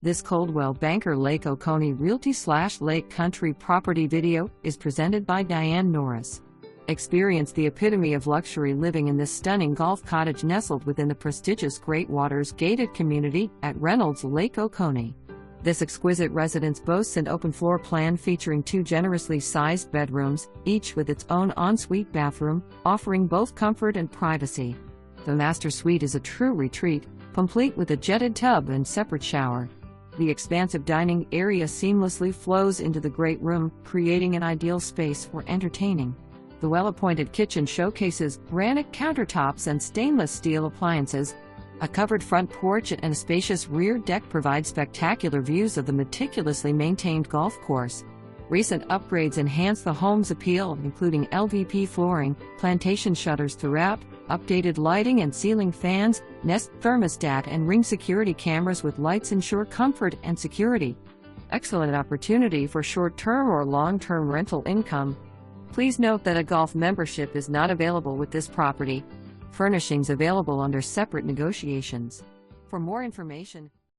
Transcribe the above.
This Coldwell Banker Lake Oconee Realty / Lake Country property video is presented by Diane Norris. Experience the epitome of luxury living in this stunning golf cottage nestled within the prestigious Great Waters gated community at Reynolds Lake Oconee. This exquisite residence boasts an open floor plan featuring 2 generously sized bedrooms, each with its own ensuite bathroom, offering both comfort and privacy. The master suite is a true retreat, complete with a jetted tub and separate shower. The expansive dining area seamlessly flows into the great room, creating an ideal space for entertaining. The well-appointed kitchen showcases granite countertops and stainless steel appliances. A covered front porch and a spacious rear deck provide spectacular views of the meticulously maintained golf course. Recent upgrades enhance the home's appeal, including LVP flooring, plantation shutters throughout, updated lighting and ceiling fans, Nest thermostat and Ring security cameras with lights ensure comfort and security. Excellent opportunity for short-term or long-term rental income. Please note that a golf membership is not available with this property. Furnishings available under separate negotiations. For more information,